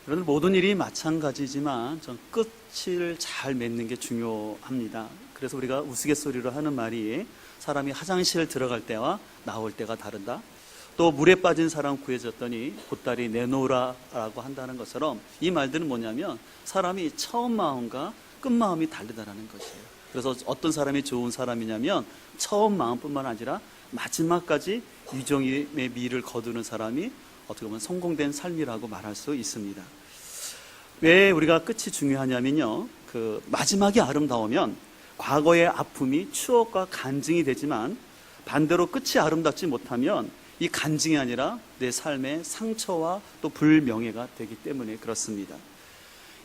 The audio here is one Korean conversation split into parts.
여러분, 모든 일이 마찬가지지만 전 끝을 잘 맺는 게 중요합니다. 그래서 우리가 우스갯소리로 하는 말이 사람이 화장실 들어갈 때와 나올 때가 다르다. 또 물에 빠진 사람 구해줬더니 보따리 내놓으라라고 한다는 것처럼 이 말들은 뭐냐면 사람이 처음 마음과 끝 마음이 다르다는 것이에요. 그래서 어떤 사람이 좋은 사람이냐면 처음 마음뿐만 아니라 마지막까지 유종의 미를 거두는 사람이 어떻게 보면 성공된 삶이라고 말할 수 있습니다. 왜 우리가 끝이 중요하냐면요, 마지막이 아름다우면 과거의 아픔이 추억과 간증이 되지만 반대로 끝이 아름답지 못하면 이 간증이 아니라 내 삶의 상처와 또 불명예가 되기 때문에 그렇습니다.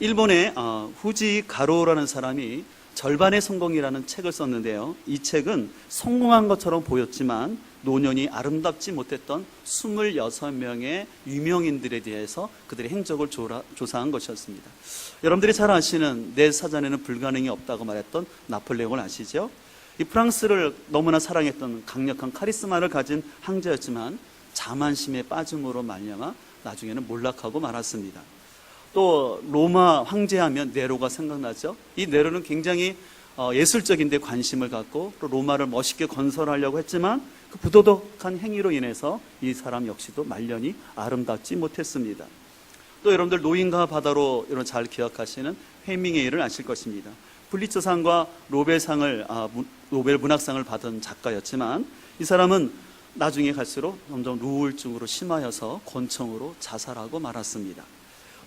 일본의 후지 가로라는 사람이 절반의 성공이라는 책을 썼는데요, 이 책은 성공한 것처럼 보였지만 노년이 아름답지 못했던 26명의 유명인들에 대해서 그들의 행적을 조사한 것이었습니다. 여러분들이 잘 아시는 내 사전에는 불가능이 없다고 말했던 나폴레옹을 아시죠? 이 프랑스를 너무나 사랑했던 강력한 카리스마를 가진 황제였지만 자만심에 빠짐으로 말미암아 나중에는 몰락하고 말았습니다. 또 로마 황제하면 네로가 생각나죠. 이 네로는 굉장히 예술적인 데 관심을 갖고 또 로마를 멋있게 건설하려고 했지만 그 부도덕한 행위로 인해서 이 사람 역시도 말년이 아름답지 못했습니다. 또 여러분들 노인과 바다로 여러분 잘 기억하시는 헤밍웨이를 아실 것입니다. 풀리처상과 노벨 문학상을 받은 작가였지만 이 사람은 나중에 갈수록 점점 우울증으로 심하여서 곤청으로 자살하고 말았습니다.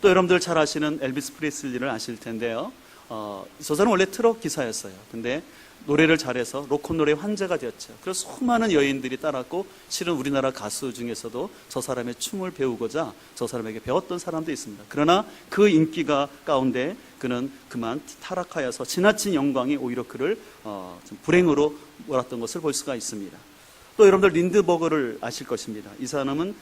또 여러분들 잘 아시는 엘비스 프레슬리를 아실 텐데요, 저 사람은 원래 트럭 기사였어요. 근데 노래를 잘해서 로큰롤의 환자가 되었죠. 그래서 수많은 여인들이 따랐고 실은 우리나라 가수 중에서도 저 사람의 춤을 배우고자 저 사람에게 배웠던 사람도 있습니다. 그러나 그 인기가 가운데 그는 그만 타락하여서 지나친 영광이 오히려 그를 불행으로 몰았던 것을 볼 수가 있습니다. 또 여러분들 린드버그를 아실 것입니다. 이 사람은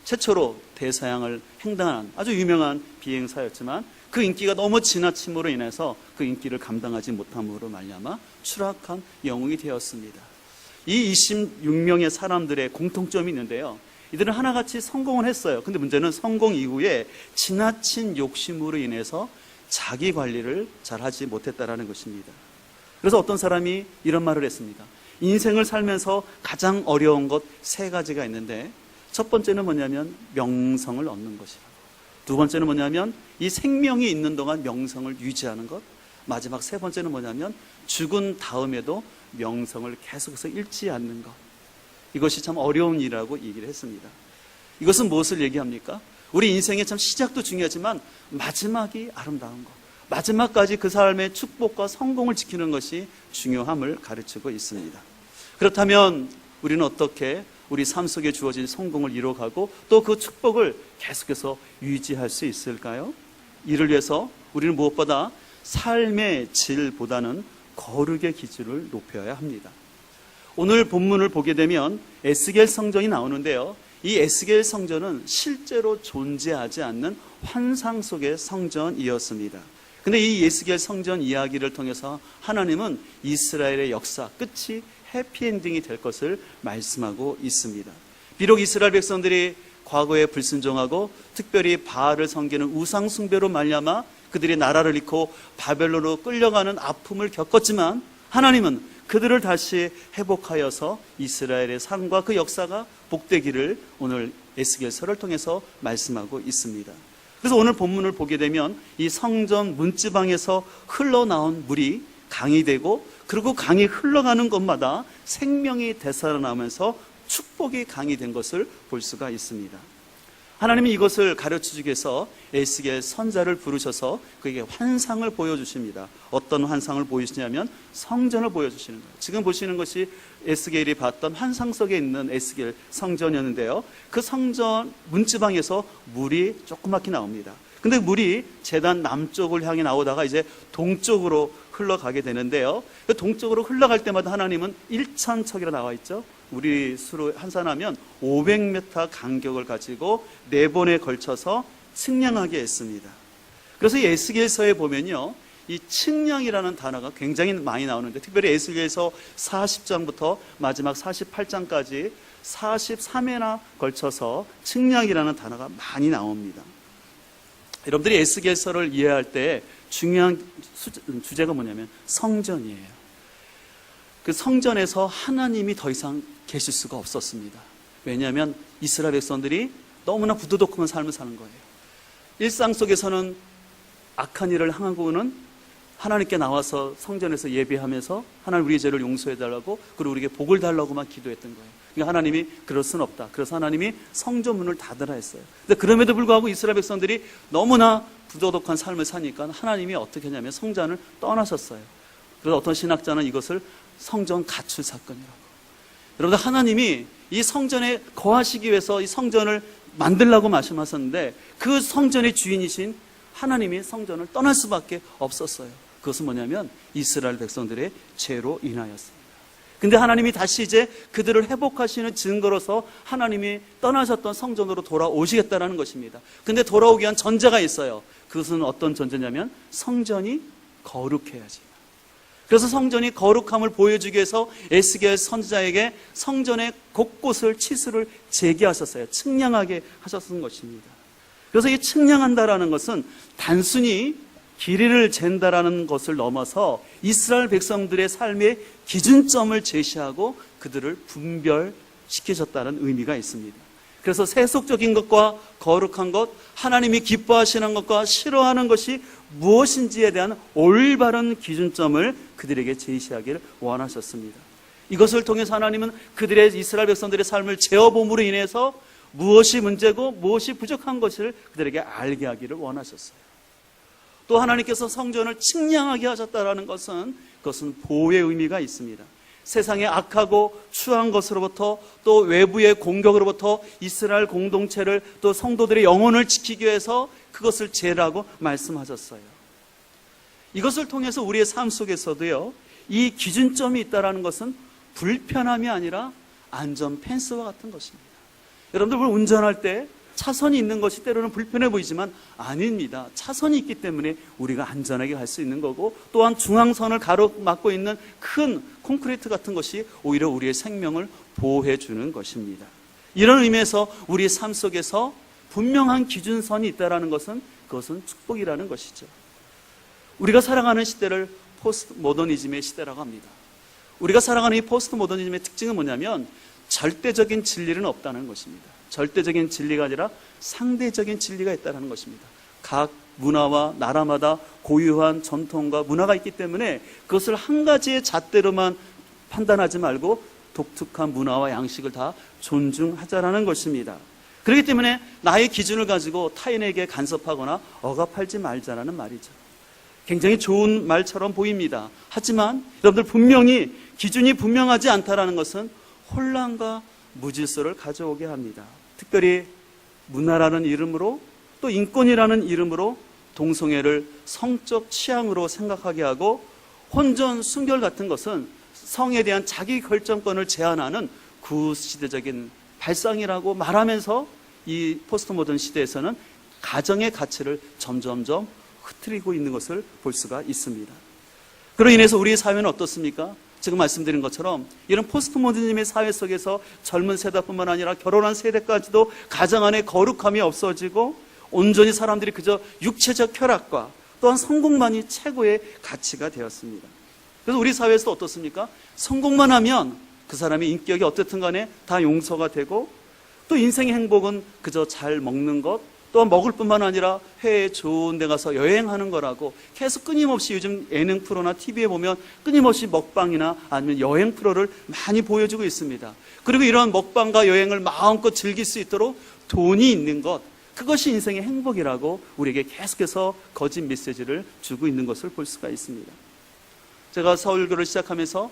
최초로 대서양을 횡단한 아주 유명한 비행사였지만 그 인기가 너무 지나침으로 인해서 그 인기를 감당하지 못함으로 말미암아 추락한 영웅이 되었습니다. 이 26명의 사람들의 공통점이 있는데요, 이들은 하나같이 성공을 했어요. 근데 문제는 성공 이후에 지나친 욕심으로 인해서 자기 관리를 잘 하지 못했다는 것입니다. 그래서 어떤 사람이 이런 말을 했습니다. 인생을 살면서 가장 어려운 것 3가지가 있는데 첫 번째는 뭐냐면 명성을 얻는 것이라고. 두 번째는 뭐냐면 이 생명이 있는 동안 명성을 유지하는 것. 마지막 3번째는 뭐냐면 죽은 다음에도 명성을 계속해서 잃지 않는 것. 이것이 참 어려운 일이라고 얘기를 했습니다. 이것은 무엇을 얘기합니까? 우리 인생의 참 시작도 중요하지만 마지막이 아름다운 것, 마지막까지 그 삶의 축복과 성공을 지키는 것이 중요함을 가르치고 있습니다. 그렇다면 우리는 어떻게 우리 삶 속에 주어진 성공을 이뤄가고 또 그 축복을 계속해서 유지할 수 있을까요? 이를 위해서 우리는 무엇보다 삶의 질보다는 거룩의 기준을 높여야 합니다. 오늘 본문을 보게 되면 에스겔 성전이 나오는데요, 이 에스겔 성전은 실제로 존재하지 않는 환상 속의 성전이었습니다. 근데 이 에스겔 성전 이야기를 통해서 하나님은 이스라엘의 역사 끝이 해피엔딩이 될 것을 말씀하고 있습니다. 비록 이스라엘 백성들이 과거에 불순종하고 특별히 바알을 섬기는 우상 숭배로 말미암아 그들이 나라를 잃고 바벨론으로 끌려가는 아픔을 겪었지만 하나님은 그들을 다시 회복하여서 이스라엘의 삶과 그 역사가 복되기를 오늘 에스겔서를 통해서 말씀하고 있습니다. 그래서 오늘 본문을 보게 되면 이 성전 문지방에서 흘러나온 물이 강이 되고 그리고 강이 흘러가는 곳마다 생명이 되살아나면서 축복이 강이 된 것을 볼 수가 있습니다. 하나님이 이것을 가르쳐주기 위해서 에스겔 선자를 부르셔서 그에게 환상을 보여주십니다. 어떤 환상을 보여주시냐면 성전을 보여주시는 거예요. 지금 보시는 것이 에스겔이 봤던 환상 속에 있는 에스겔 성전이었는데요, 그 성전 문지방에서 물이 조그맣게 나옵니다. 근데 물이 제단 남쪽을 향해 나오다가 이제 동쪽으로 흘러가게 되는데요, 동쪽으로 흘러갈 때마다 하나님은 일천척이라 나와 있죠. 우리 수로 환산하면 500m 간격을 가지고 4번에 걸쳐서 측량하게 했습니다. 그래서 이 에스겔서에 보면요, 이 측량이라는 단어가 굉장히 많이 나오는데 특별히 에스겔서 40장부터 마지막 48장까지 43회나 걸쳐서 측량이라는 단어가 많이 나옵니다. 여러분들이 에스겔서를 이해할 때 중요한 주제가 뭐냐면 성전이에요. 그 성전에서 하나님이 더 이상 계실 수가 없었습니다. 왜냐하면 이스라엘 백성들이 너무나 부도덕한 삶을 사는 거예요. 일상 속에서는 악한 일을 행하고는 하나님께 나와서 성전에서 예배하면서 하나님 우리의 죄를 용서해달라고, 그리고 우리에게 복을 달라고만 기도했던 거예요. 그러니까 하나님이 그럴 수는 없다. 그래서 하나님이 성전 문을 닫으라 했어요. 근데 그럼에도 불구하고 이스라엘 백성들이 너무나 부도덕한 삶을 사니까 하나님이 어떻게 했냐면 성전을 떠나셨어요. 그래서 어떤 신학자는 이것을 성전 가출 사건이라고. 여러분들, 하나님이 이 성전에 거하시기 위해서 이 성전을 만들라고 말씀하셨는데 그 성전의 주인이신 하나님이 성전을 떠날 수밖에 없었어요. 그것은 뭐냐면 이스라엘 백성들의 죄로 인하였습니다. 근데 하나님이 다시 이제 그들을 회복하시는 증거로서 하나님이 떠나셨던 성전으로 돌아오시겠다라는 것입니다. 근데 돌아오기 위한 전제가 있어요. 그것은 어떤 전제냐면 성전이 거룩해야지. 그래서 성전이 거룩함을 보여주기 위해서 에스겔 선지자에게 성전의 곳곳을 치수를 재개하셨어요. 측량하게 하셨던 것입니다. 그래서 이 측량한다라는 것은 단순히 길이를 잰다라는 것을 넘어서 이스라엘 백성들의 삶의 기준점을 제시하고 그들을 분별시키셨다는 의미가 있습니다. 그래서 세속적인 것과 거룩한 것, 하나님이 기뻐하시는 것과 싫어하는 것이 무엇인지에 대한 올바른 기준점을 그들에게 제시하기를 원하셨습니다. 이것을 통해서 하나님은 그들의 이스라엘 백성들의 삶을 재어봄으로 인해서 무엇이 문제고 무엇이 부족한 것을 그들에게 알게 하기를 원하셨어요. 또 하나님께서 성전을 측량하게 하셨다는 것은 그것은 보호의 의미가 있습니다. 세상의 악하고 추한 것으로부터 또 외부의 공격으로부터 이스라엘 공동체를 또 성도들의 영혼을 지키기 위해서 그것을 제라고 말씀하셨어요. 이것을 통해서 우리의 삶 속에서도요, 이 기준점이 있다는 것은 불편함이 아니라 안전 펜스와 같은 것입니다. 여러분들 운전할 때 차선이 있는 것이 때로는 불편해 보이지만 아닙니다. 차선이 있기 때문에 우리가 안전하게 갈 수 있는 거고, 또한 중앙선을 가로막고 있는 큰 콘크리트 같은 것이 오히려 우리의 생명을 보호해 주는 것입니다. 이런 의미에서 우리의 삶 속에서 분명한 기준선이 있다는 것은 그것은 축복이라는 것이죠. 우리가 살아가는 시대를 포스트 모더니즘의 시대라고 합니다. 우리가 살아가는 이 포스트 모더니즘의 특징은 뭐냐면 절대적인 진리는 없다는 것입니다. 절대적인 진리가 아니라 상대적인 진리가 있다는 것입니다. 각 문화와 나라마다 고유한 전통과 문화가 있기 때문에 그것을 한 가지의 잣대로만 판단하지 말고 독특한 문화와 양식을 다 존중하자라는 것입니다. 그렇기 때문에 나의 기준을 가지고 타인에게 간섭하거나 억압하지 말자라는 말이죠. 굉장히 좋은 말처럼 보입니다. 하지만 여러분들, 분명히 기준이 분명하지 않다라는 것은 혼란과 무질서를 가져오게 합니다. 특별히 문화라는 이름으로 또 인권이라는 이름으로 동성애를 성적 취향으로 생각하게 하고, 혼전 순결 같은 것은 성에 대한 자기 결정권을 제한하는 구시대적인 발상이라고 말하면서 이 포스트 모던 시대에서는 가정의 가치를 점점점 흐트리고 있는 것을 볼 수가 있습니다. 그로 인해서 우리의 사회는 어떻습니까? 지금 말씀드린 것처럼 이런 포스트 모더니즘의 사회 속에서 젊은 세대뿐만 아니라 결혼한 세대까지도 가정 안에 거룩함이 없어지고 온전히 사람들이 그저 육체적 쾌락과 또한 성공만이 최고의 가치가 되었습니다. 그래서 우리 사회에서 어떻습니까? 성공만 하면 그 사람의 인격이 어떻든 간에 다 용서가 되고, 또 인생의 행복은 그저 잘 먹는 것, 또한 먹을 뿐만 아니라 해외 좋은 데 가서 여행하는 거라고 계속 끊임없이 요즘 예능 프로나 TV에 보면 끊임없이 먹방이나 아니면 여행 프로를 많이 보여주고 있습니다. 그리고 이런 먹방과 여행을 마음껏 즐길 수 있도록 돈이 있는 것, 그것이 인생의 행복이라고 우리에게 계속해서 거짓 메시지를 주고 있는 것을 볼 수가 있습니다. 제가 서울교를 시작하면서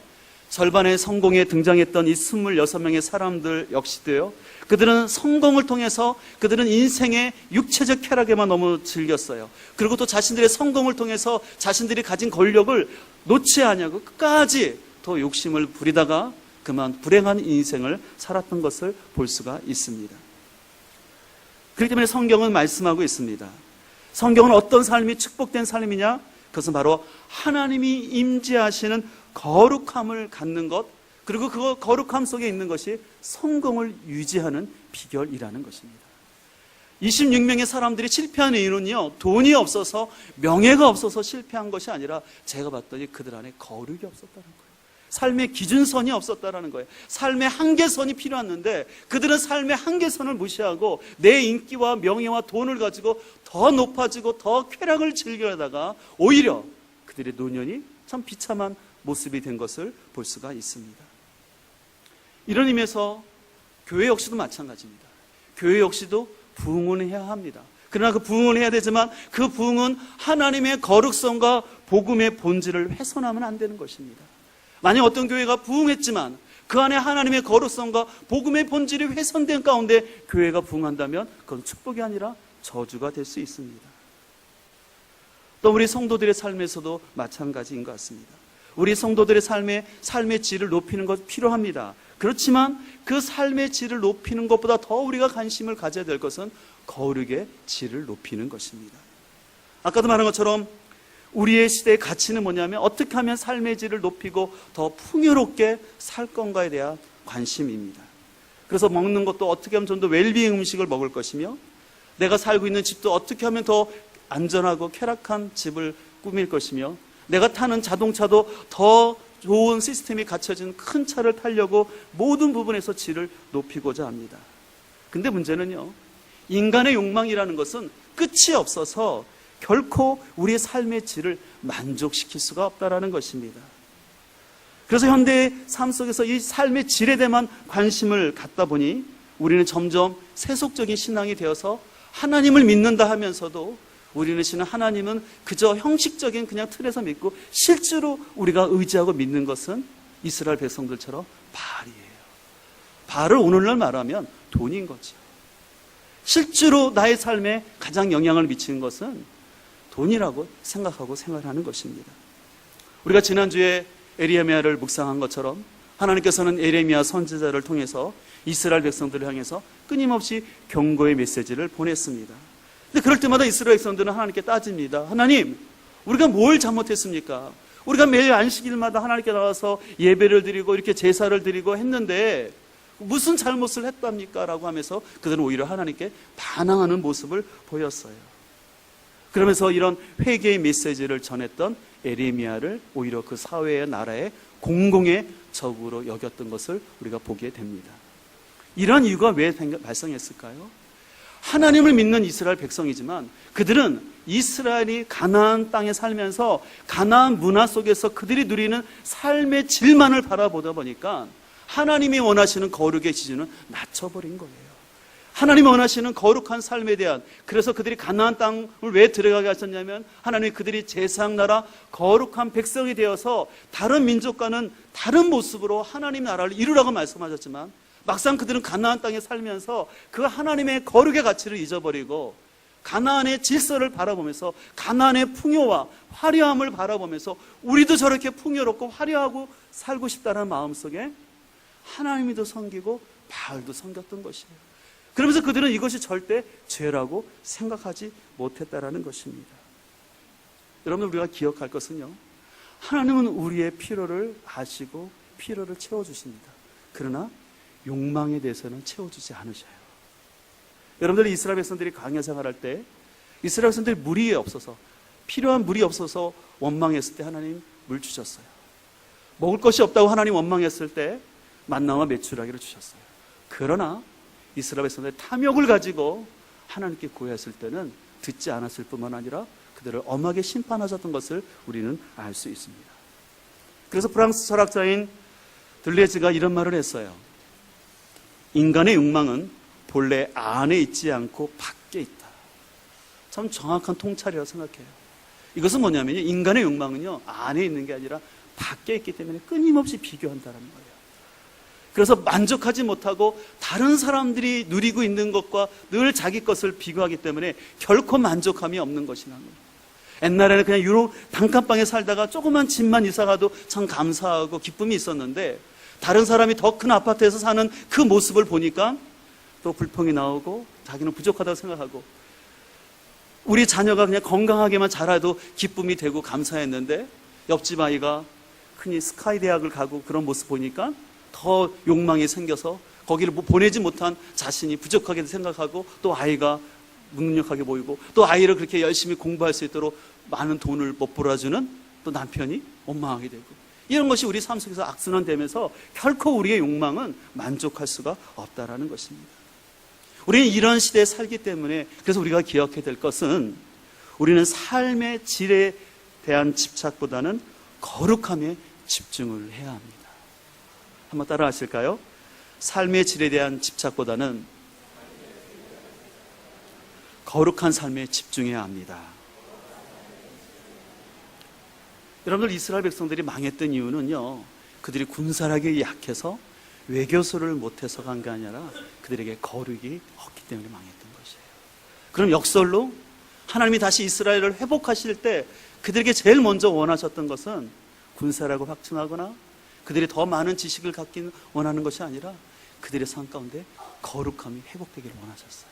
절반의 성공에 등장했던 이 26명의 사람들 역시도요, 그들은 성공을 통해서 그들은 인생의 육체적 쾌락에만 너무 즐겼어요. 그리고 또 자신들의 성공을 통해서 자신들이 가진 권력을 놓지 않냐고 끝까지 더 욕심을 부리다가 그만 불행한 인생을 살았던 것을 볼 수가 있습니다. 그렇기 때문에 성경은 말씀하고 있습니다. 성경은 어떤 삶이 축복된 삶이냐? 그것은 바로 하나님이 임재하시는 거룩함을 갖는 것, 그리고 그 거룩함 속에 있는 것이 성공을 유지하는 비결이라는 것입니다. 26명의 사람들이 실패한 이유는요, 돈이 없어서, 명예가 없어서 실패한 것이 아니라 제가 봤더니 그들 안에 거룩이 없었다는 거예요. 삶의 기준선이 없었다는 거예요. 삶의 한계선이 필요했는데 그들은 삶의 한계선을 무시하고 내 인기와 명예와 돈을 가지고 더 높아지고 더 쾌락을 즐기려다가 오히려 그들의 노년이 참 비참한 모습이 된 것을 볼 수가 있습니다. 이런 의미에서 교회 역시도 마찬가지입니다. 교회 역시도 부흥은 해야 합니다. 그러나 그 부흥은 해야 되지만 그 부흥은 하나님의 거룩성과 복음의 본질을 훼손하면 안 되는 것입니다. 만약 어떤 교회가 부흥했지만 그 안에 하나님의 거룩성과 복음의 본질이 훼손된 가운데 교회가 부흥한다면 그건 축복이 아니라 저주가 될 수 있습니다. 또 우리 성도들의 삶에서도 마찬가지인 것 같습니다. 우리 성도들의 삶의 질을 높이는 것 필요합니다. 그렇지만 그 삶의 질을 높이는 것보다 더 우리가 관심을 가져야 될 것은 거룩의 질을 높이는 것입니다. 아까도 말한 것처럼 우리의 시대의 가치는 뭐냐면 어떻게 하면 삶의 질을 높이고 더 풍요롭게 살 건가에 대한 관심입니다. 그래서 먹는 것도 어떻게 하면 좀 더 웰비잉 음식을 먹을 것이며 내가 살고 있는 집도 어떻게 하면 더 안전하고 쾌락한 집을 꾸밀 것이며 내가 타는 자동차도 더 좋은 시스템이 갖춰진 큰 차를 타려고 모든 부분에서 질을 높이고자 합니다. 근데 문제는요, 인간의 욕망이라는 것은 끝이 없어서 결코 우리의 삶의 질을 만족시킬 수가 없다는 것입니다. 그래서 현대의 삶 속에서 이 삶의 질에 대한 관심을 갖다 보니 우리는 점점 세속적인 신앙이 되어서 하나님을 믿는다 하면서도 우리는 신은 하나님은 그저 형식적인 그냥 틀에서 믿고 실제로 우리가 의지하고 믿는 것은 이스라엘 백성들처럼 바알이에요. 바알을 오늘날 말하면 돈인 거죠. 실제로 나의 삶에 가장 영향을 미치는 것은 돈이라고 생각하고 생활하는 것입니다. 우리가 지난주에 에레미야를 묵상한 것처럼 하나님께서는 에레미야 선지자를 통해서 이스라엘 백성들을 향해서 끊임없이 경고의 메시지를 보냈습니다. 근데 그럴 때마다 이스라엘 백성들은 하나님께 따집니다. 하나님, 우리가 뭘 잘못했습니까? 우리가 매일 안식일마다 하나님께 나와서 예배를 드리고 이렇게 제사를 드리고 했는데 무슨 잘못을 했답니까? 라고 하면서 그들은 오히려 하나님께 반항하는 모습을 보였어요. 그러면서 이런 회개의 메시지를 전했던 에레미야를 오히려 그 사회의 나라의 공공의 적으로 여겼던 것을 우리가 보게 됩니다. 이런 이유가 왜 발생했을까요? 하나님을 믿는 이스라엘 백성이지만 그들은 이스라엘이 가나안 땅에 살면서 가나안 문화 속에서 그들이 누리는 삶의 질만을 바라보다 보니까 하나님이 원하시는 거룩의 기준은 낮춰버린 거예요. 하나님이 원하시는 거룩한 삶에 대한, 그래서 그들이 가나안 땅을 왜 들어가게 하셨냐면 하나님이 그들이 제사장 나라 거룩한 백성이 되어서 다른 민족과는 다른 모습으로 하나님 나라를 이루라고 말씀하셨지만 막상 그들은 가나안 땅에 살면서 그 하나님의 거룩의 가치를 잊어버리고 가나안의 질서를 바라보면서 가나안의 풍요와 화려함을 바라보면서 우리도 저렇게 풍요롭고 화려하고 살고 싶다는 마음속에 하나님도 섬기고 바알도 섬겼던 것이에요. 그러면서 그들은 이것이 절대 죄라고 생각하지 못했다라는 것입니다. 여러분, 우리가 기억할 것은요, 하나님은 우리의 필요를 아시고 필요를 채워주십니다. 그러나 욕망에 대해서는 채워주지 않으셔요. 여러분들, 이스라엘 백성들이 광야 생활할 때 이스라엘 백성들이 물이 없어서, 필요한 물이 없어서 원망했을 때 하나님 물 주셨어요. 먹을 것이 없다고 하나님 원망했을 때 만나와 메추라기를 주셨어요. 그러나 이스라엘 백성들의 탐욕을 가지고 하나님께 구했을 때는 듣지 않았을 뿐만 아니라 그들을 엄하게 심판하셨던 것을 우리는 알 수 있습니다. 그래서 프랑스 철학자인 들레즈가 이런 말을 했어요. 인간의 욕망은 본래 안에 있지 않고 밖에 있다. 참 정확한 통찰이라고 생각해요. 이것은 뭐냐면요, 인간의 욕망은요 안에 있는 게 아니라 밖에 있기 때문에 끊임없이 비교한다는 거예요. 그래서 만족하지 못하고 다른 사람들이 누리고 있는 것과 늘 자기 것을 비교하기 때문에 결코 만족함이 없는 것이라는 거예요. 옛날에는 그냥 유럽 단칸방에 살다가 조그만 집만 이사가도 참 감사하고 기쁨이 있었는데 다른 사람이 더 큰 아파트에서 사는 그 모습을 보니까 또 불평이 나오고 자기는 부족하다고 생각하고, 우리 자녀가 그냥 건강하게만 자라도 기쁨이 되고 감사했는데 옆집 아이가 흔히 스카이 대학을 가고 그런 모습 보니까 더 욕망이 생겨서 거기를 보내지 못한 자신이 부족하게 생각하고 또 아이가 무능력하게 보이고, 또 아이를 그렇게 열심히 공부할 수 있도록 많은 돈을 못 벌어주는 또 남편이 원망하게 되고, 이런 것이 우리 삶 속에서 악순환되면서 결코 우리의 욕망은 만족할 수가 없다라는 것입니다. 우리는 이런 시대에 살기 때문에, 그래서 우리가 기억해야 될 것은, 우리는 삶의 질에 대한 집착보다는 거룩함에 집중을 해야 합니다. 한번 따라 하실까요? 삶의 질에 대한 집착보다는 거룩한 삶에 집중해야 합니다. 여러분들, 이스라엘 백성들이 망했던 이유는요, 그들이 군사력이 약해서 외교소를 못해서 간 게 아니라 그들에게 거룩이 없기 때문에 망했던 것이에요. 그럼 역설로 하나님이 다시 이스라엘을 회복하실 때 그들에게 제일 먼저 원하셨던 것은 군사력을 확충하거나 그들이 더 많은 지식을 갖긴 원하는 것이 아니라 그들의 삶 가운데 거룩함이 회복되기를 원하셨어요.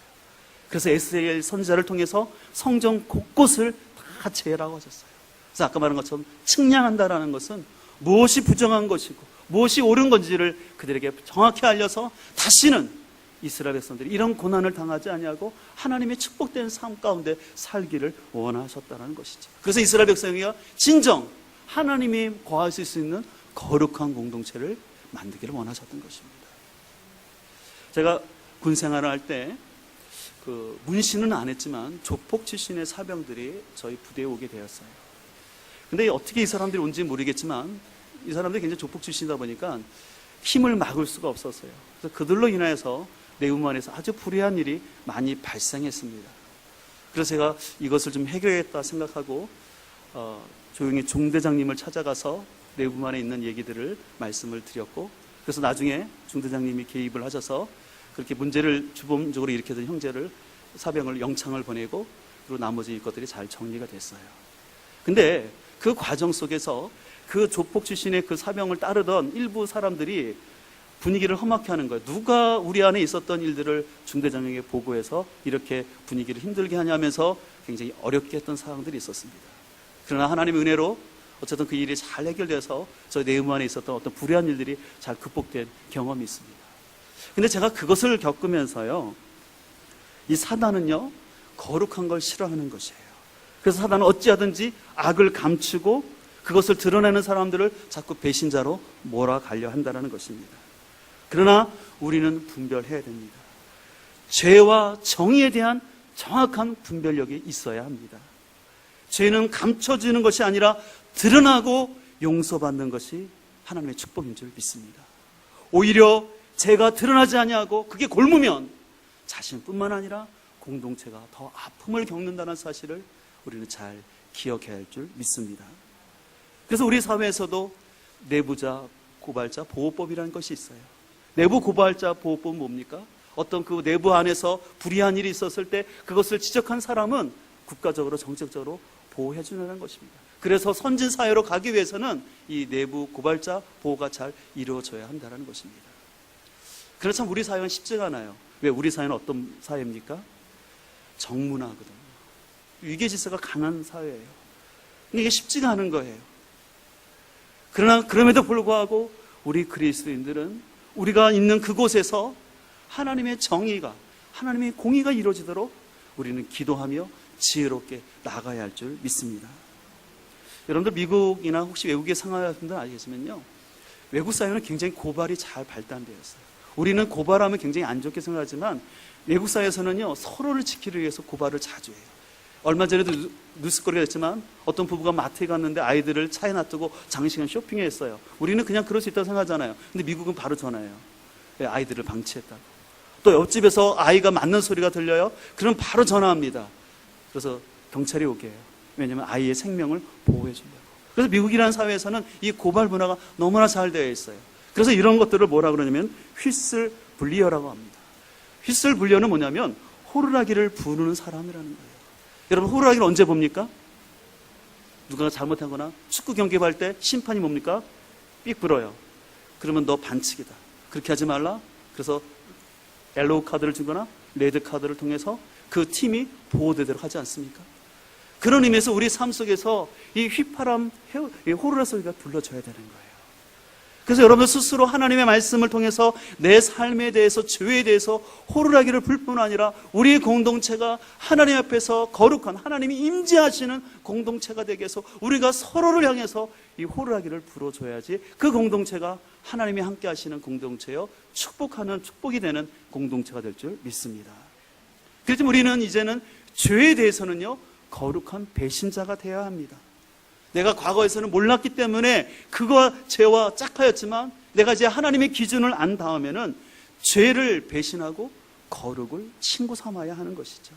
그래서 에스겔 선지자를 통해서 성전 곳곳을 다 제라고 하셨어요. 그래서 아까 말한 것처럼 측량한다라는 것은 무엇이 부정한 것이고 무엇이 옳은 건지를 그들에게 정확히 알려서 다시는 이스라엘 백성들이 이런 고난을 당하지 아니하고 하나님의 축복된 삶 가운데 살기를 원하셨다는 것이죠. 그래서 이스라엘 백성이 진정 하나님이 거하실 수 있는 거룩한 공동체를 만들기를 원하셨던 것입니다. 제가 군 생활을 할 때 문신은 안 했지만 조폭 출신의 사병들이 저희 부대에 오게 되었어요. 근데 어떻게 이 사람들이 온지 모르겠지만 이 사람들이 굉장히 조폭 출신이다 보니까 힘을 막을 수가 없었어요. 그래서 그들로 인해서 내부만에서 아주 불의한 일이 많이 발생했습니다. 그래서 제가 이것을 좀 해결했다 생각하고 조용히 중대장님을 찾아가서 내부만에 있는 얘기들을 말씀을 드렸고, 그래서 나중에 중대장님이 개입을 하셔서 그렇게 문제를 주범적으로 일으켰던 형제를 사병을 영창을 보내고, 그리고 나머지 것들이 잘 정리가 됐어요. 근데 그 과정 속에서 그 조폭 출신의 그 사병을 따르던 일부 사람들이 분위기를 험악해 하는 거예요. 누가 우리 안에 있었던 일들을 중대장에게 보고해서 이렇게 분위기를 힘들게 하냐면서 굉장히 어렵게 했던 상황들이 있었습니다. 그러나 하나님의 은혜로 어쨌든 그 일이 잘 해결돼서 저희 내음 안에 있었던 어떤 불의한 일들이 잘 극복된 경험이 있습니다. 근데 제가 그것을 겪으면서요, 이 사단은요, 거룩한 걸 싫어하는 것이에요. 그래서 사단은 어찌하든지 악을 감추고 그것을 드러내는 사람들을 자꾸 배신자로 몰아가려 한다는 것입니다. 그러나 우리는 분별해야 됩니다. 죄와 정의에 대한 정확한 분별력이 있어야 합니다. 죄는 감춰지는 것이 아니라 드러나고 용서받는 것이 하나님의 축복인 줄 믿습니다. 오히려 죄가 드러나지 아니하고 그게 골무면 자신뿐만 아니라 공동체가 더 아픔을 겪는다는 사실을 우리는 잘 기억해야 할 줄 믿습니다. 그래서 우리 사회에서도 내부자 고발자 보호법이라는 것이 있어요. 내부 고발자 보호법은 뭡니까? 어떤 그 내부 안에서 불의한 일이 있었을 때 그것을 지적한 사람은 국가적으로 정책적으로 보호해 주는 것입니다. 그래서 선진 사회로 가기 위해서는 이 내부 고발자 보호가 잘 이루어져야 한다는 것입니다. 그래서 참 우리 사회는 쉽지가 않아요. 왜? 우리 사회는 어떤 사회입니까? 정문화거든요. 위계 질서가 강한 사회예요. 근데 이게 쉽지가 않은 거예요. 그러나 그럼에도 불구하고 우리 그리스도인들은 우리가 있는 그곳에서 하나님의 정의가, 하나님의 공의가 이루어지도록 우리는 기도하며 지혜롭게 나가야 할 줄 믿습니다. 여러분들 미국이나 혹시 외국에 생활하는 분들 아시겠으면요, 외국 사회는 굉장히 고발이 잘 발달되어 있어요. 우리는 고발하면 굉장히 안 좋게 생각하지만 외국 사회에서는요, 서로를 지키기 위해서 고발을 자주 해요. 얼마 전에도 뉴스거리가 됐지만 어떤 부부가 마트에 갔는데 아이들을 차에 놔두고 장시간 쇼핑했어요. 우리는 그냥 그럴 수 있다고 생각하잖아요. 근데 미국은 바로 전화해요. 아이들을 방치했다고. 또 옆집에서 아이가 맞는 소리가 들려요. 그럼 바로 전화합니다. 그래서 경찰이 오게 해요. 왜냐하면 아이의 생명을 보호해 주려고. 그래서 미국이라는 사회에서는 이 고발 문화가 너무나 잘 되어 있어요. 그래서 이런 것들을 뭐라 그러냐면 휘슬 블리어라고 합니다. 휘슬 블리어는 뭐냐면 호루라기를 부르는 사람이라는 거예요. 여러분, 호루라기를 언제 봅니까? 누가 잘못하거나 축구 경기 할 때 심판이 뭡니까? 삑 불어요. 그러면 너 반칙이다. 그렇게 하지 말라. 그래서 옐로우 카드를 주거나 레드 카드를 통해서 그 팀이 보호되도록 하지 않습니까? 그런 의미에서 우리 삶 속에서 이 휘파람, 이 호루라 소리가 불러줘야 되는 거예요. 그래서 여러분들 스스로 하나님의 말씀을 통해서 내 삶에 대해서, 죄에 대해서 호루라기를 불 뿐 아니라 우리의 공동체가 하나님 앞에서 거룩한, 하나님이 임재하시는 공동체가 되게 해서 우리가 서로를 향해서 이 호루라기를 불어줘야지 그 공동체가 하나님이 함께 하시는 공동체요, 축복하는, 축복이 되는 공동체가 될 줄 믿습니다. 그래서 우리는 이제는 죄에 대해서는요, 거룩한 배신자가 되어야 합니다. 내가 과거에서는 몰랐기 때문에 그거 죄와 짝하였지만 내가 이제 하나님의 기준을 안 다음에는 죄를 배신하고 거룩을 친구 삼아야 하는 것이죠.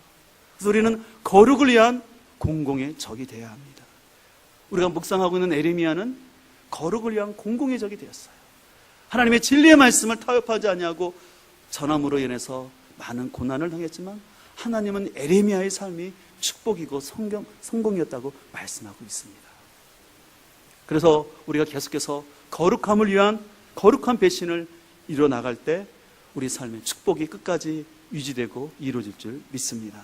그래서 우리는 거룩을 위한 공공의 적이 되어야 합니다. 우리가 묵상하고 있는 에레미야는 거룩을 위한 공공의 적이 되었어요. 하나님의 진리의 말씀을 타협하지 아니하고 전함으로 인해서 많은 고난을 당했지만 하나님은 에레미야의 삶이 축복이고 성공이었다고 말씀하고 있습니다. 그래서 우리가 계속해서 거룩함을 위한 거룩한 배신을 이뤄나갈 때 우리 삶의 축복이 끝까지 유지되고 이루어질 줄 믿습니다.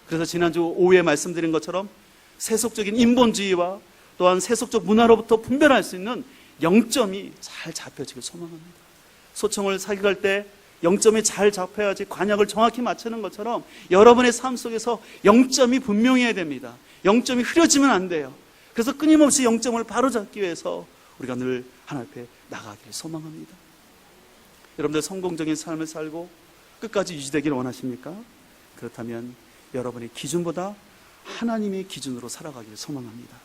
그래서 지난주 오후에 말씀드린 것처럼 세속적인 인본주의와 또한 세속적 문화로부터 분별할 수 있는 영점이 잘 잡혀지길 소망합니다. 소청을 사격할 때 영점이 잘 잡혀야지 관약을 정확히 맞추는 것처럼 여러분의 삶 속에서 영점이 분명해야 됩니다. 영점이 흐려지면 안 돼요. 그래서 끊임없이 영점을 바로잡기 위해서 우리가 늘 하나님 앞에 나가기를 소망합니다. 여러분들 성공적인 삶을 살고 끝까지 유지되기를 원하십니까? 그렇다면 여러분의 기준보다 하나님의 기준으로 살아가기를 소망합니다.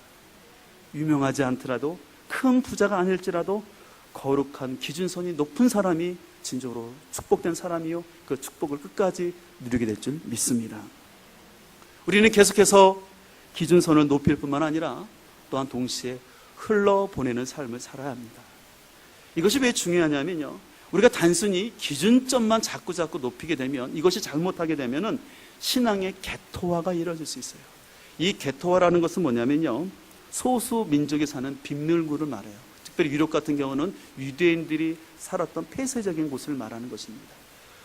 유명하지 않더라도 큰 부자가 아닐지라도 거룩한 기준선이 높은 사람이 진정으로 축복된 사람이요, 그 축복을 끝까지 누리게 될 줄 믿습니다. 우리는 계속해서 기준선을 높일 뿐만 아니라 또한 동시에 흘러보내는 삶을 살아야 합니다. 이것이 왜 중요하냐면요, 우리가 단순히 기준점만 자꾸 높이게 되면, 이것이 잘못하게 되면은 신앙의 개토화가 이루어질 수 있어요. 이 개토화라는 것은 뭐냐면요, 소수 민족이 사는 빗물구를 말해요. 특별히 유럽 같은 경우는 유대인들이 살았던 폐쇄적인 곳을 말하는 것입니다.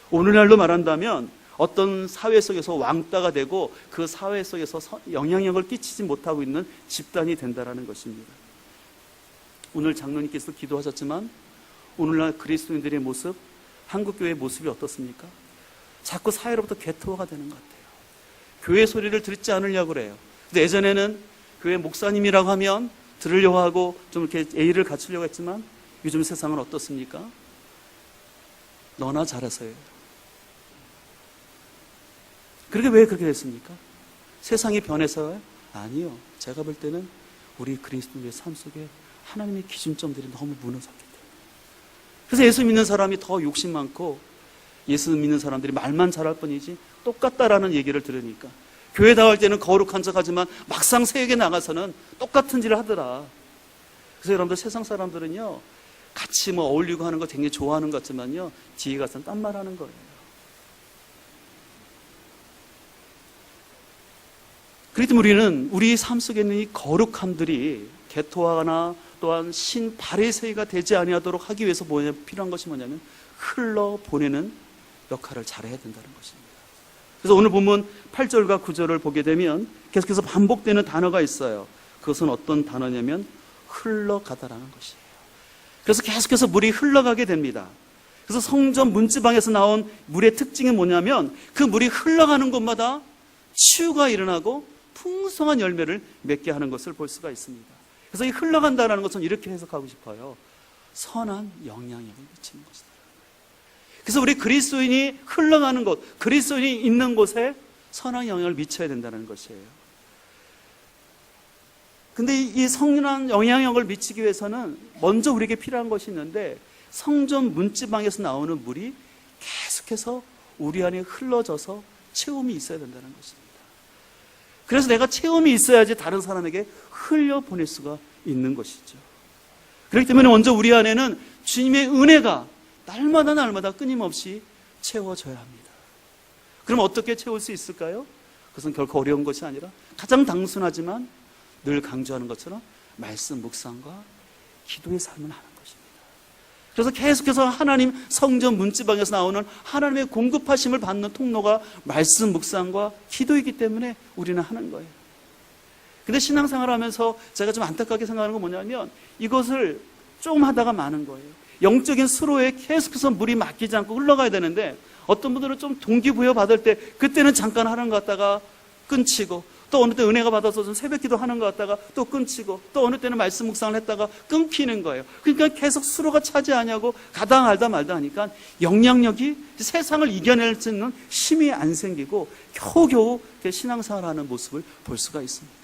오늘날로 말한다면 어떤 사회 속에서 왕따가 되고 그 사회 속에서 영향력을 끼치지 못하고 있는 집단이 된다는 것입니다. 오늘 장로님께서 기도하셨지만 오늘날 그리스도인들의 모습, 한국교회의 모습이 어떻습니까? 자꾸 사회로부터 개토화가 되는 것 같아요. 교회 소리를 듣지 않으려고 그래요. 근데 예전에는 교회 목사님이라고 하면 들으려고 하고 좀 이렇게 예의를 갖추려고 했지만 요즘 세상은 어떻습니까? 너나 잘하세요. 그렇게 왜 그렇게 됐습니까? 세상이 변해서요? 아니요. 제가 볼 때는 우리 그리스도인의 삶 속에 하나님의 기준점들이 너무 무너졌기 때문에. 그래서 예수 믿는 사람이 더 욕심 많고 예수 믿는 사람들이 말만 잘할 뿐이지 똑같다라는 얘기를 들으니까 교회 나갈 때는 거룩한 척하지만 막상 세역에 나가서는 똑같은 일을 하더라. 그래서 여러분들 세상 사람들은요, 같이 어울리고 하는 거 굉장히 좋아하는 것 같지만요, 뒤에 가서는 딴 말 하는 거예요. 그렇기 때문에 우리는 우리 삶 속에 있는 이 거룩함들이 개토화나 또한 신바리새이가 되지 아니하도록 하기 위해서 필요한 것이 뭐냐면 흘러보내는 역할을 잘해야 된다는 것입니다. 그래서 오늘 본문 8절과 9절을 보게 되면 계속해서 반복되는 단어가 있어요. 그것은 어떤 단어냐면 흘러가다라는 것이에요. 그래서 계속해서 물이 흘러가게 됩니다. 그래서 성전 문지방에서 나온 물의 특징이 뭐냐면 그 물이 흘러가는 곳마다 치유가 일어나고 풍성한 열매를 맺게 하는 것을 볼 수가 있습니다. 그래서 이 흘러간다는 것은 이렇게 해석하고 싶어요. 선한 영향력을 미치는 것이다. 그래서 우리 그리스도인이 흘러가는 곳, 그리스도인이 있는 곳에 선한 영향을 미쳐야 된다는 것이에요. 근데 이 선한 영향력을 미치기 위해서는 먼저 우리에게 필요한 것이 있는데 성전 문지방에서 나오는 물이 계속해서 우리 안에 흘러져서 체험이 있어야 된다는 것입니다. 그래서 내가 체험이 있어야지 다른 사람에게 흘려보낼 수가 있는 것이죠. 그렇기 때문에 먼저 우리 안에는 주님의 은혜가 날마다 끊임없이 채워져야 합니다. 그럼 어떻게 채울 수 있을까요? 그것은 결코 어려운 것이 아니라 가장 단순하지만 늘 강조하는 것처럼 말씀 묵상과 기도의 삶을 하는 것입니다. 그래서 계속해서 하나님 성전 문지방에서 나오는 하나님의 공급하심을 받는 통로가 말씀 묵상과 기도이기 때문에 우리는 하는 거예요. 근데 신앙생활을 하면서 제가 좀 안타깝게 생각하는 건 뭐냐면 이것을 좀 하다가 마는 거예요. 영적인 수로에 계속해서 물이 막히지 않고 흘러가야 되는데 어떤 분들은 좀 동기부여 받을 때 그때는 잠깐 하는 것 같다가 끊치고, 또 어느 때 은혜가 받아서 좀 새벽기도 하는 것 같다가 또 끊치고, 또 어느 때는 말씀 묵상을 했다가 끊기는 거예요. 그러니까 계속 수로가 차지 않냐고 가다 말다 말다 하니까 영향력이 세상을 이겨낼 수 있는 힘이 안 생기고 겨우겨우 신앙생활을 하는 모습을 볼 수가 있습니다.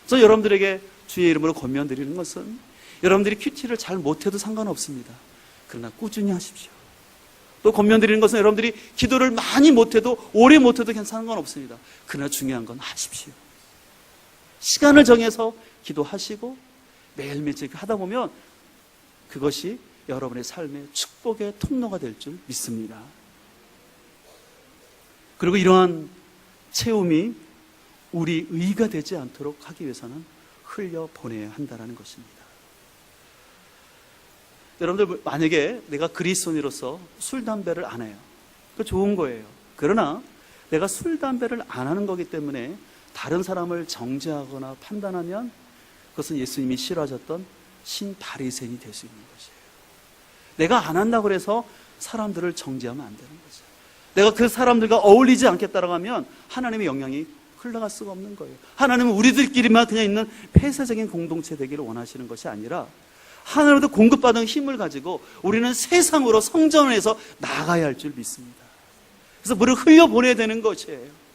그래서 여러분들에게 주의 이름으로 권면드리는 것은, 여러분들이 큐티를 잘 못해도 상관없습니다. 그러나 꾸준히 하십시오. 또 권면드리는 것은, 여러분들이 기도를 많이 못해도 오래 못해도 상관없습니다. 그러나 중요한 건 하십시오. 시간을 정해서 기도하시고 매일매일 하다 보면 그것이 여러분의 삶의 축복의 통로가 될 줄 믿습니다. 그리고 이러한 체험이 우리 의가 되지 않도록 하기 위해서는 흘려보내야 한다는 것입니다. 여러분들, 만약에 내가 그리스도인으로서 술, 담배를 안 해요. 그거 좋은 거예요. 그러나 내가 술, 담배를 안 하는 거기 때문에 다른 사람을 정죄하거나 판단하면 그것은 예수님이 싫어하셨던 신바리새인이 될 수 있는 것이에요. 내가 안 한다고 해서 사람들을 정죄하면 안 되는 거죠. 내가 그 사람들과 어울리지 않겠다라고 하면 하나님의 영향이 흘러갈 수가 없는 거예요. 하나님은 우리들끼리만 그냥 있는 폐쇄적인 공동체 되기를 원하시는 것이 아니라 하나님으로부터 공급받은 힘을 가지고 우리는 세상으로 성전에서 나가야 할 줄 믿습니다. 그래서 물을 흘려보내야 되는 것이에요.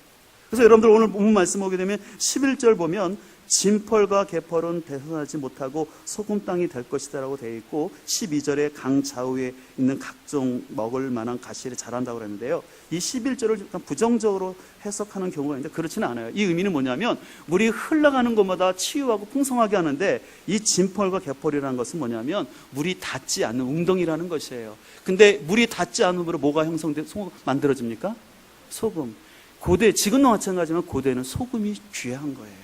그래서 여러분들 오늘 본문 말씀 보게 되면 11절 보면 진펄과 개펄은 대선하지 못하고 소금 땅이 될 것이다 라고 되어 있고, 12절에 강 좌우에 있는 각종 먹을 만한 가시를 자란다고 그랬는데요, 이 11절을 약간 부정적으로 해석하는 경우가 있는데 그렇지는 않아요. 이 의미는 뭐냐면 물이 흘러가는 곳마다 치유하고 풍성하게 하는데, 이 진펄과 개펄이라는 것은 뭐냐면 물이 닿지 않는 웅덩이라는 것이에요. 근데 물이 닿지 않음으로 뭐가 만들어집니까? 소금. 고대, 지금도 마찬가지지만 고대는 소금이 귀한 거예요.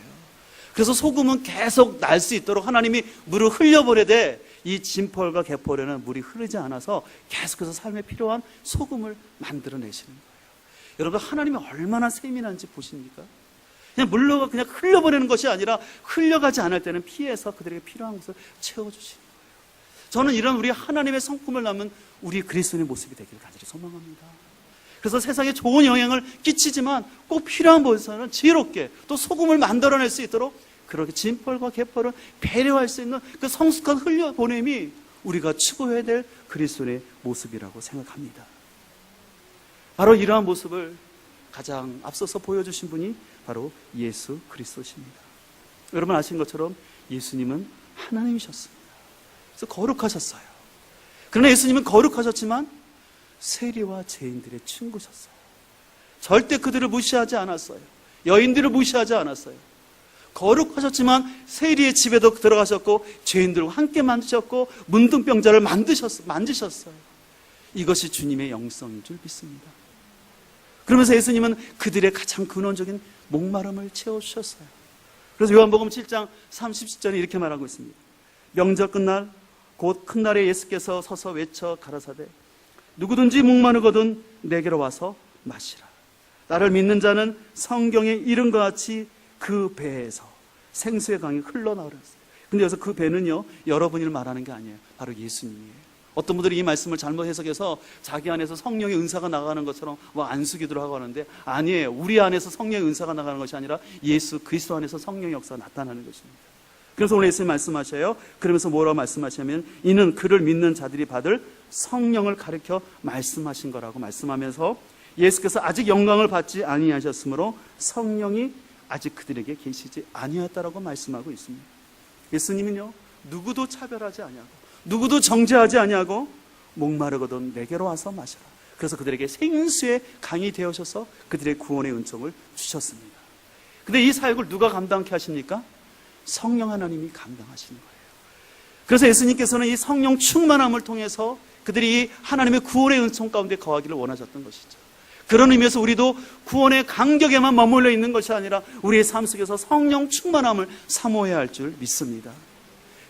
그래서 소금은 계속 날 수 있도록 하나님이 물을 흘려보내되, 이 진펄과 개펄에는 물이 흐르지 않아서 계속해서 삶에 필요한 소금을 만들어내시는 거예요. 여러분, 하나님이 얼마나 세밀한지 보십니까? 그냥 물로가 그냥 흘려보내는 것이 아니라 흘려가지 않을 때는 피해서 그들에게 필요한 것을 채워주시는 거예요. 저는 이런 우리 하나님의 성품을 남은 우리 그리스도인의 모습이 되기를 간절히 소망합니다. 그래서 세상에 좋은 영향을 끼치지만 꼭 필요한 곳에서는 지혜롭게 또 소금을 만들어낼 수 있도록 그렇게 진펄과 개펄을 배려할 수 있는 그 성숙한 흘려보냄이 우리가 추구해야 될 그리스도의 모습이라고 생각합니다. 바로 이러한 모습을 가장 앞서서 보여주신 분이 바로 예수 그리스도십니다. 여러분 아시는 것처럼 예수님은 하나님이셨습니다. 그래서 거룩하셨어요. 그러나 예수님은 거룩하셨지만 세리와 죄인들의 친구셨어요. 절대 그들을 무시하지 않았어요. 여인들을 무시하지 않았어요. 거룩하셨지만 세리의 집에도 들어가셨고 죄인들과 함께 만드셨고 문둥병자를 만드셨어요. 이것이 주님의 영성인 줄 믿습니다. 그러면서 예수님은 그들의 가장 근원적인 목마름을 채워주셨어요. 그래서 요한복음 7장 30절에 이렇게 말하고 있습니다. 명절 끝날 곧 큰 날에 예수께서 서서 외쳐 가라사대 누구든지 목마르거든 내게로 와서 마시라. 나를 믿는 자는 성경에 이른 것 같이 그 배에서 생수의 강이 흘러나오렸어요. 근데 여기서 그 배는요, 여러분을 말하는 게 아니에요. 바로 예수님이에요. 어떤 분들이 이 말씀을 잘못 해석해서 자기 안에서 성령의 은사가 나가는 것처럼 안수기도를 하고 하는데 아니에요. 우리 안에서 성령의 은사가 나가는 것이 아니라 예수 그리스도 안에서 성령의 역사가 나타나는 것입니다. 그래서 오늘 예수님 말씀하셔요. 그러면서 뭐라고 말씀하시냐면 이는 그를 믿는 자들이 받을 성령을 가리켜 말씀하신 거라고 말씀하면서 예수께서 아직 영광을 받지 아니하셨으므로 성령이 아직 그들에게 계시지 아니하였다라고 말씀하고 있습니다. 예수님은요, 누구도 차별하지 아니하고 누구도 정죄하지 아니하고 목마르거든 내게로 와서 마시라. 그래서 그들에게 생수의 강이 되어셔서 그들의 구원의 은총을 주셨습니다. 근데 이 사역을 누가 감당케 하십니까? 성령 하나님이 감당하시는 거예요. 그래서 예수님께서는 이 성령 충만함을 통해서 그들이 이 하나님의 구원의 은총 가운데 거하기를 원하셨던 것이죠. 그런 의미에서 우리도 구원의 간격에만 머물러 있는 것이 아니라 우리의 삶 속에서 성령 충만함을 사모해야 할 줄 믿습니다.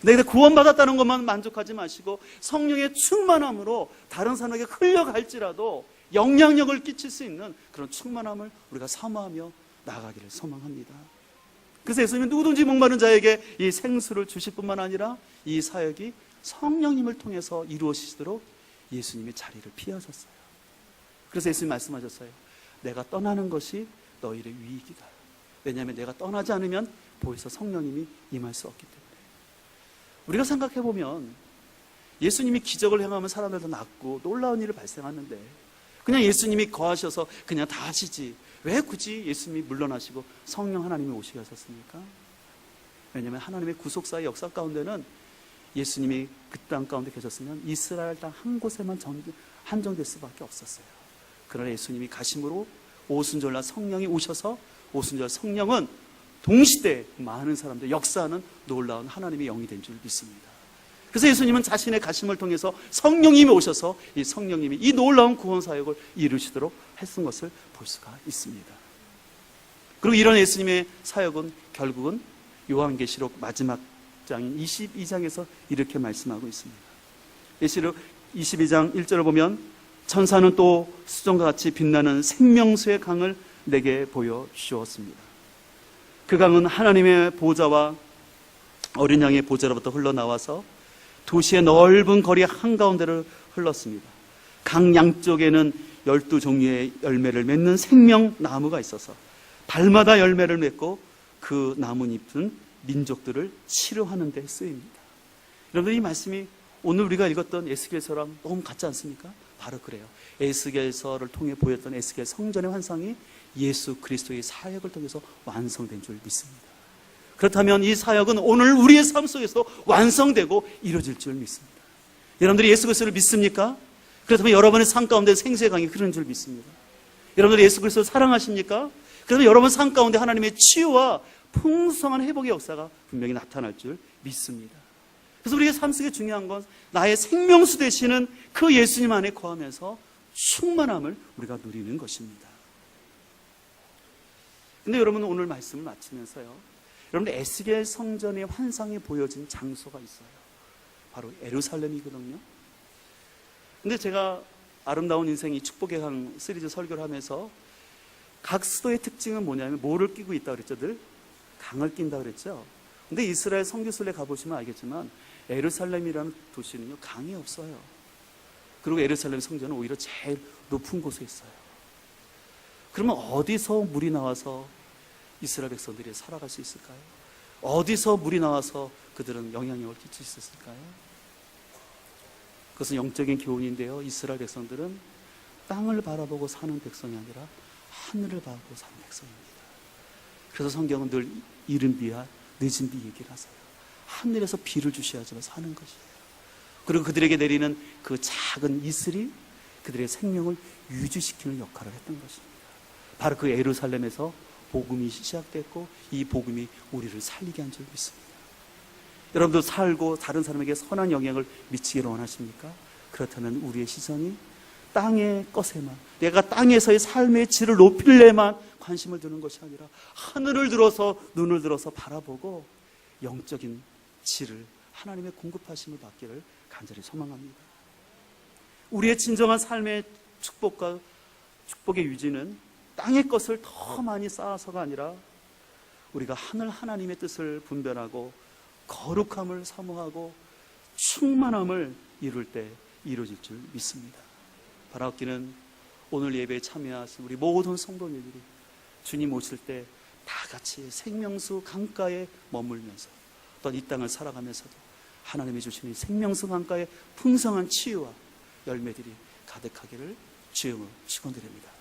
근데 구원받았다는 것만 만족하지 마시고 성령의 충만함으로 다른 사람에게 흘러갈지라도 영향력을 끼칠 수 있는 그런 충만함을 우리가 사모하며 나아가기를 소망합니다. 그래서 예수님은 누구든지 목마른 자에게 이 생수를 주실 뿐만 아니라 이 사역이 성령님을 통해서 이루어지도록 예수님이 자리를 피하셨어요. 그래서 예수님 말씀하셨어요. 내가 떠나는 것이 너희의 유익이다. 왜냐하면 내가 떠나지 않으면 보혜사 성령님이 임할 수 없기 때문에. 우리가 생각해보면 예수님이 기적을 행하면 사람들도 낫고 놀라운 일이 발생하는데 그냥 예수님이 거하셔서 그냥 다 하시지 왜 굳이 예수님이 물러나시고 성령 하나님이 오시게 하셨습니까? 왜냐하면 하나님의 구속사의 역사 가운데는 예수님이 그 땅 가운데 계셨으면 이스라엘 땅 한 곳에만 한정될 수밖에 없었어요. 그러나 예수님이 가심으로 오순절날 성령이 오셔서 오순절 성령은 동시대에 많은 사람들 역사하는 놀라운 하나님의 영이 된 줄 믿습니다. 그래서 예수님은 자신의 가심을 통해서 성령님이 오셔서 이 성령님이 이 놀라운 구원 사역을 이루시도록 했은 것을 볼 수가 있습니다. 그리고 이런 예수님의 사역은 결국은 요한계시록 마지막 장인 22장에서 이렇게 말씀하고 있습니다. 계시록 22장 1절을 보면 천사는 또 수정과 같이 빛나는 생명수의 강을 내게 보여주었습니다. 그 강은 하나님의 보좌와 어린 양의 보좌로부터 흘러나와서 도시의 넓은 거리 한가운데를 흘렀습니다. 강 양쪽에는 12종류의 열매를 맺는 생명나무가 있어서 달마다 열매를 맺고 그 나뭇잎은 민족들을 치료하는 데 쓰입니다. 여러분, 이 말씀이 오늘 우리가 읽었던 에스겔서랑 너무 같지 않습니까? 바로 그래요. 에스겔서를 통해 보였던 에스겔 성전의 환상이 예수 그리스도의 사역을 통해서 완성된 줄 믿습니다. 그렇다면 이 사역은 오늘 우리의 삶 속에서 완성되고 이루어질 줄 믿습니다. 여러분들이 예수 그리스도를 믿습니까? 그렇다면 여러분의 삶 가운데 생수의 강이 흐르는 줄 믿습니다. 여러분들이 예수 그리스도를 사랑하십니까? 그러면 여러분 삶 가운데 하나님의 치유와 풍성한 회복의 역사가 분명히 나타날 줄 믿습니다. 그래서 우리의 삶 속에 중요한 건 나의 생명수 되시는 그 예수님 안에 거하면서 충만함을 우리가 누리는 것입니다. 근데 여러분은 오늘 말씀을 마치면서요, 여러분 에스겔 성전의 환상이 보여진 장소가 있어요. 바로 예루살렘이거든요. 근데 제가 아름다운 인생이 축복의 강 시리즈 설교를 하면서 각 수도의 특징은 뭐냐면 뭐를 끼고 있다 그랬죠? 늘 강을 낀다 그랬죠. 근데 이스라엘 성지순례 가보시면 알겠지만 예루살렘이라는 도시는요 강이 없어요. 그리고 예루살렘 성전은 오히려 제일 높은 곳에 있어요. 그러면 어디서 물이 나와서 이스라엘 백성들이 살아갈 수 있을까요? 어디서 물이 나와서 그들은 영향력을 끼칠 수 있을까요? 그것은 영적인 교훈인데요, 이스라엘 백성들은 땅을 바라보고 사는 백성이 아니라 하늘을 바라보고 사는 백성입니다. 그래서 성경은 늘 이른 비와 늦은 비 얘기를 하세요. 하늘에서 비를 주셔야지만 사는 것이에요. 그리고 그들에게 내리는 그 작은 이슬이 그들의 생명을 유지시키는 역할을 했던 것입니다. 바로 그 예루살렘에서 복음이 시작됐고 이 복음이 우리를 살리게 한 줄 믿습니다. 여러분도 살고 다른 사람에게 선한 영향을 미치기를 원하십니까? 그렇다면 우리의 시선이 땅의 것에만, 내가 땅에서의 삶의 질을 높이려만 관심을 두는 것이 아니라 하늘을 들어서 눈을 들어서 바라보고 영적인 질을 하나님의 공급하심을 받기를 간절히 소망합니다. 우리의 진정한 삶의 축복과 축복의 유지는 땅의 것을 더 많이 쌓아서가 아니라 우리가 하늘 하나님의 뜻을 분별하고 거룩함을 사모하고 충만함을 이룰 때 이루어질 줄 믿습니다. 바라옵기는 오늘 예배에 참여하신 우리 모든 성도님들이 주님 오실 때 다 같이 생명수 강가에 머물면서 어떤 이 땅을 살아가면서도 하나님이 주시는 생명수 강가의 풍성한 치유와 열매들이 가득하기를 주님을 축원드립니다.